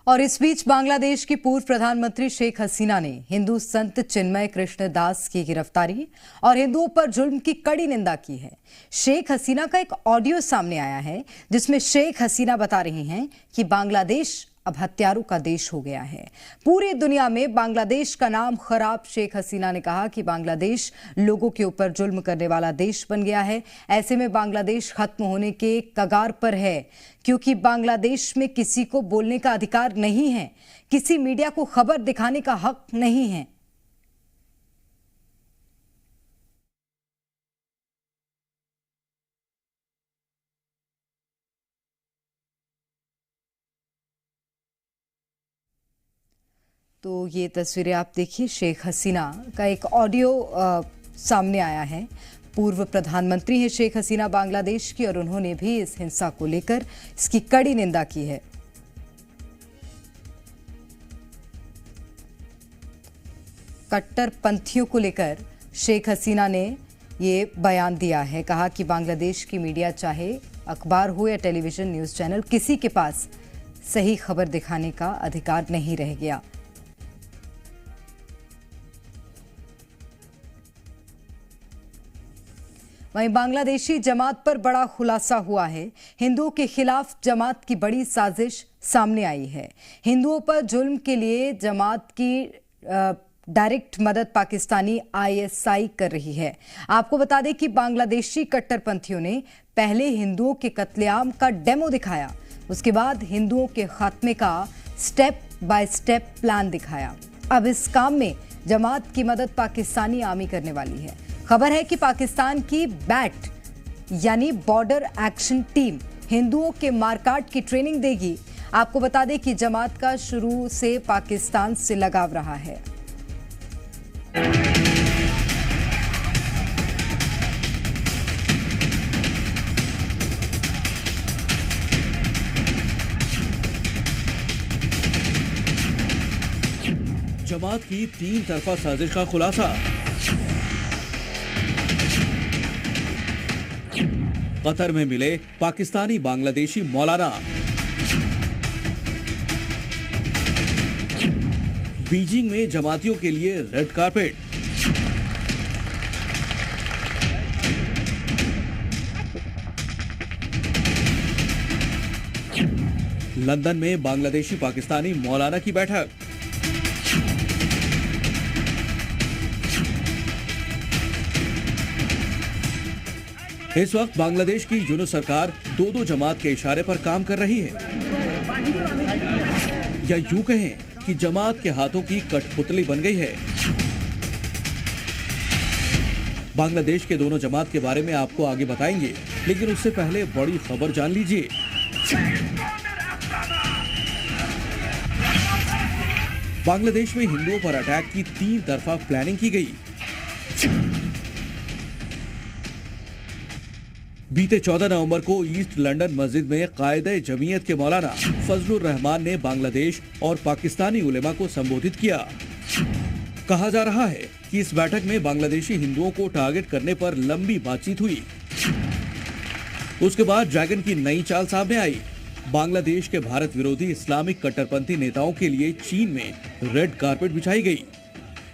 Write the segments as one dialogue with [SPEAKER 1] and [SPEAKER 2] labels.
[SPEAKER 1] और इस बीच बांग्लादेश की पूर्व प्रधानमंत्री शेख हसीना ने हिंदू संत चिन्मय कृष्ण दास की गिरफ्तारी और हिंदुओं पर जुल्म की कड़ी निंदा की है। शेख हसीना का एक ऑडियो सामने आया है जिसमें शेख हसीना बता रही हैं कि बांग्लादेश अब हत्यारों का देश हो गया है। पूरी दुनिया में बांग्लादेश का नाम खराब। शेख हसीना ने कहा कि बांग्लादेश लोगों के ऊपर जुल्म करने वाला देश बन गया है। ऐसे में बांग्लादेश खत्म होने के कगार पर है, क्योंकि बांग्लादेश में किसी को बोलने का अधिकार नहीं है, किसी मीडिया को खबर दिखाने का हक नहीं है। तो ये तस्वीरें आप देखिए, शेख हसीना का एक ऑडियो सामने आया है। पूर्व प्रधानमंत्री हैं शेख हसीना बांग्लादेश की, और उन्होंने भी इस हिंसा को लेकर इसकी कड़ी निंदा की है। कट्टरपंथियों को लेकर शेख हसीना ने ये बयान दिया है। कहा कि बांग्लादेश की मीडिया, चाहे अखबार हो या टेलीविजन न्यूज़ चैनल, किसी के पास सही खबर दिखाने का अधिकार नहीं रह गया। वहीं बांग्लादेशी जमात पर बड़ा खुलासा हुआ है। हिंदुओं के खिलाफ जमात की बड़ी साजिश सामने आई है। हिंदुओं पर जुल्म के लिए जमात की डायरेक्ट मदद पाकिस्तानी ISI कर रही है। आपको बता दें कि बांग्लादेशी कट्टरपंथियों ने पहले हिंदुओं के कत्लेआम का डेमो दिखाया, उसके बाद हिंदुओं के खात्मे का स्टेप बाय स्टेप प्लान दिखाया। अब इस काम में जमात की मदद पाकिस्तानी आर्मी करने वाली है। खबर है कि पाकिस्तान की बैट यानी बॉर्डर एक्शन टीम हिंदुओं के मारकाट की ट्रेनिंग देगी। आपको बता दें कि जमात का शुरू से पाकिस्तान से लगाव रहा है।
[SPEAKER 2] जमात की 3 तरफा साजिश का खुलासा। कतर में मिले पाकिस्तानी बांग्लादेशी मौलाना। बीजिंग में जमातियों के लिए रेड कारपेट। लंदन में बांग्लादेशी पाकिस्तानी मौलाना की बैठक। इस वक्त बांग्लादेश की यूनुस सरकार 2-2 जमात के इशारे पर काम कर रही है, या यूं कहें कि जमात के हाथों की कठपुतली बन गई है। बांग्लादेश के दोनों जमात के बारे में आपको आगे बताएंगे, लेकिन उससे पहले बड़ी खबर जान लीजिए। बांग्लादेश में हिंदुओं पर अटैक की 3 तरफा प्लानिंग की गई। बीते 14 नवंबर को ईस्ट लंदन मस्जिद में कायदे जमीयत के मौलाना फजलुर रहमान ने बांग्लादेश और पाकिस्तानी उलेमा को संबोधित किया। कहा जा रहा है कि इस बैठक में बांग्लादेशी हिंदुओं को टारगेट करने पर लंबी बातचीत हुई। उसके बाद ड्रैगन की नई चाल सामने आई। बांग्लादेश के भारत विरोधी इस्लामिक कट्टरपंथी नेताओं के लिए चीन में रेड कारपेट बिछाई गई।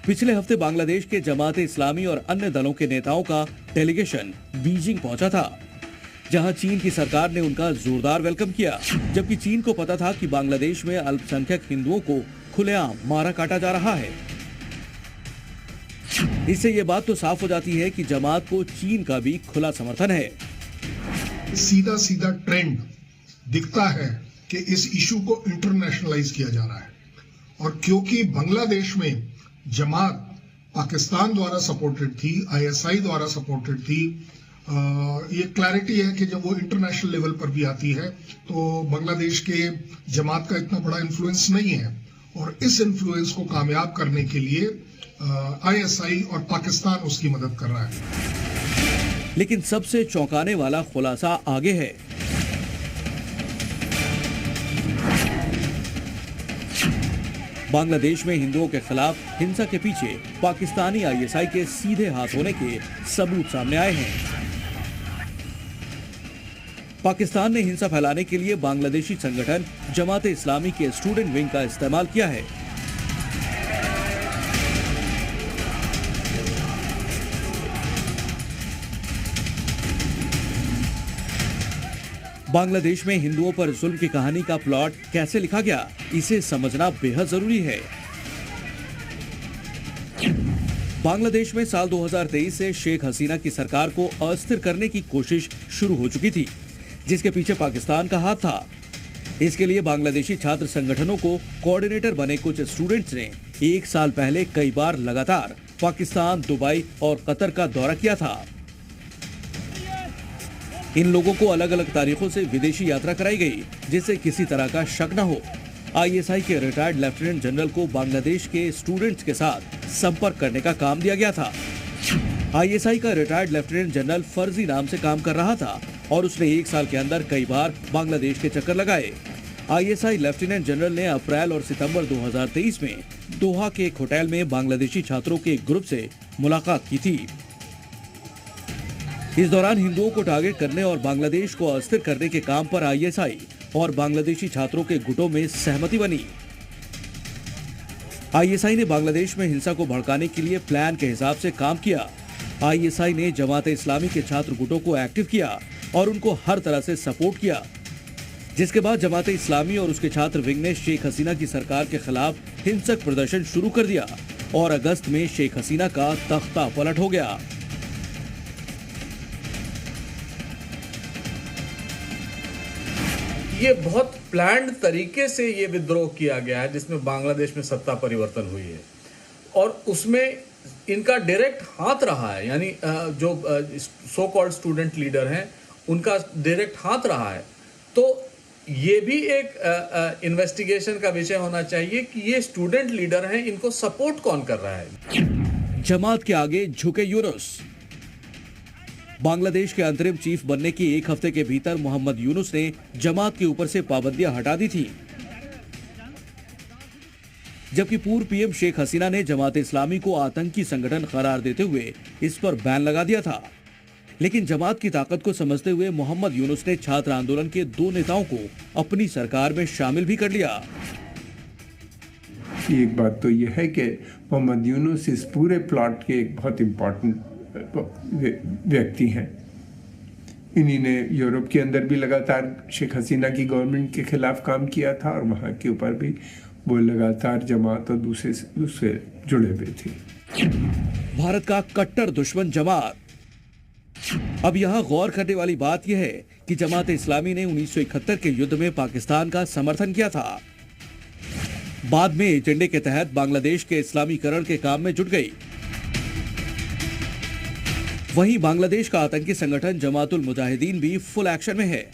[SPEAKER 2] पिछले हफ्ते बांग्लादेश के जमात इस्लामी और अन्य दलों के नेताओं का डेलीगेशन बीजिंग पहुंचा था, जहां चीन की सरकार ने उनका जोरदार वेलकम किया, जबकि चीन को पता था कि बांग्लादेश में अल्पसंख्यक हिंदुओं को खुलेआम मारा काटा जा रहा है। इससे ये बात तो साफ हो जाती है कि जमात को चीन का भी खुला समर्थन है।
[SPEAKER 3] सीधा सीधा ट्रेंड दिखता है कि इस इशू को इंटरनेशनलाइज किया जा रहा है, और क्योंकि बांग्लादेश में जमात पाकिस्तान द्वारा सपोर्टेड थी, ISI द्वारा सपोर्टेड थी, ये क्लैरिटी है कि जब वो इंटरनेशनल लेवल पर भी आती है तो बांग्लादेश के जमात का इतना बड़ा इन्फ्लुएंस नहीं है, और इस इन्फ्लुएंस को कामयाब करने के लिए ISI और पाकिस्तान उसकी मदद कर रहा है।
[SPEAKER 2] लेकिन सबसे चौंकाने वाला खुलासा आगे है। बांग्लादेश में हिंदुओं के खिलाफ हिंसा के पीछे पाकिस्तानी ISI के सीधे हाथ होने के सबूत सामने आए हैं। पाकिस्तान ने हिंसा फैलाने के लिए बांग्लादेशी संगठन जमात इस्लामी के स्टूडेंट विंग का इस्तेमाल किया है। बांग्लादेश में हिंदुओं पर जुल्म की कहानी का प्लॉट कैसे लिखा गया, इसे समझना बेहद जरूरी है। बांग्लादेश में साल 2023 से शेख हसीना की सरकार को अस्थिर करने की कोशिश शुरू हो चुकी थी, जिसके पीछे पाकिस्तान का हाथ था। इसके लिए बांग्लादेशी छात्र संगठनों को कोऑर्डिनेटर बने कुछ स्टूडेंट्स ने 1 साल पहले कई बार लगातार पाकिस्तान, दुबई और कतर का दौरा किया था। इन लोगों को अलग अलग तारीखों से विदेशी यात्रा कराई गई, जिससे किसी तरह का शक न हो। आईएसआई के रिटायर्ड लेफ्टिनेंट जनरल को बांग्लादेश के स्टूडेंट्स के साथ संपर्क करने का काम दिया गया था। आईएसआई का रिटायर्ड लेफ्टिनेंट जनरल फर्जी नाम से काम कर रहा था और उसने 1 साल के अंदर कई बार बांग्लादेश के चक्कर लगाए। आईएसआई लेफ्टिनेंट जनरल ने अप्रैल और सितंबर 2023 में दोहा के एक होटल में बांग्लादेशी छात्रों के एक ग्रुप से मुलाकात की थी। इस दौरान हिंदुओं को टारगेट करने और बांग्लादेश को अस्थिर करने के काम पर आईएसआई और बांग्लादेशी छात्रों के गुटों में सहमति बनी। आईएसआई ने बांग्लादेश में हिंसा को भड़काने के लिए प्लान के हिसाब से काम किया। आईएसआई ने जमात इस्लामी के छात्र गुटों को एक्टिव किया और उनको हर तरह से सपोर्ट किया, जिसके बाद जमात इस्लामी और उसके छात्र विंग ने शेख हसीना की सरकार के खिलाफ हिंसक प्रदर्शन शुरू कर दिया और अगस्त में शेख हसीना का तख्ता पलट हो गया।
[SPEAKER 4] ये बहुत प्लान्ड तरीके से ये विद्रोह किया गया है, जिसमें बांग्लादेश में सत्ता परिवर्तन हुई है और उसमें इनका डायरेक्ट हाथ रहा है। यानी जो सो कॉल्ड स्टूडेंट लीडर हैं उनका डायरेक्ट हाथ रहा है। तो ये भी एक इन्वेस्टिगेशन का विषय होना चाहिए कि ये स्टूडेंट लीडर हैं, इनको सपोर्ट कौन कर रहा है।
[SPEAKER 2] जमात के आगे झुके यूनुस। बांग्लादेश के अंतरिम चीफ बनने की 1 हफ्ते के भीतर मोहम्मद यूनुस ने जमात के ऊपर से पाबंदियां हटा दी थी, जबकि पूर्व पीएम शेख हसीना ने जमात इस्लामी को आतंकी संगठन करार देते हुए इस पर बैन लगा दिया था। लेकिन जमात की ताकत को समझते हुए मोहम्मद यूनुस ने छात्र आंदोलन के 2 नेताओं को अपनी सरकार में शामिल भी कर लिया।
[SPEAKER 5] एक बात तो यह है कि मोहम्मद यूनुस इस पूरे प्लॉट के एक बहुत इम्पोर्टेंट व्यक्ति हैं। इन्हीं ने यूरोप के अंदर भी लगातार शेख हसीना की गवर्नमेंट के खिलाफ काम किया था और वहाँ के ऊपर भी वो लगातार जमात और दूसरे जुड़े हुए थे।
[SPEAKER 2] भारत का कट्टर दुश्मन जमात। अब यहाँ गौर करने वाली बात यह है कि जमात इस्लामी ने 1971 के युद्ध में पाकिस्तान का समर्थन किया था। बाद में एजेंडे के तहत बांग्लादेश के इस्लामीकरण के काम में जुट गई। वहीं बांग्लादेश का आतंकी संगठन जमातुल मुजाहिदीन भी फुल एक्शन में है।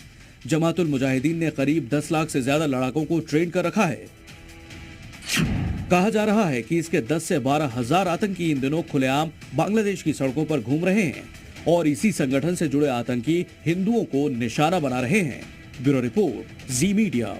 [SPEAKER 2] जमातुल मुजाहिदीन ने करीब 10 लाख से ज्यादा लड़ाकों को ट्रेन कर रखा है। कहा जा रहा है कि इसके 10 से 12 हजार आतंकी इन दिनों खुलेआम बांग्लादेश की सड़कों पर घूम रहे हैं और इसी संगठन से जुड़े आतंकी हिंदुओं को निशाना बना रहे हैं। ब्यूरो रिपोर्ट, जी मीडिया।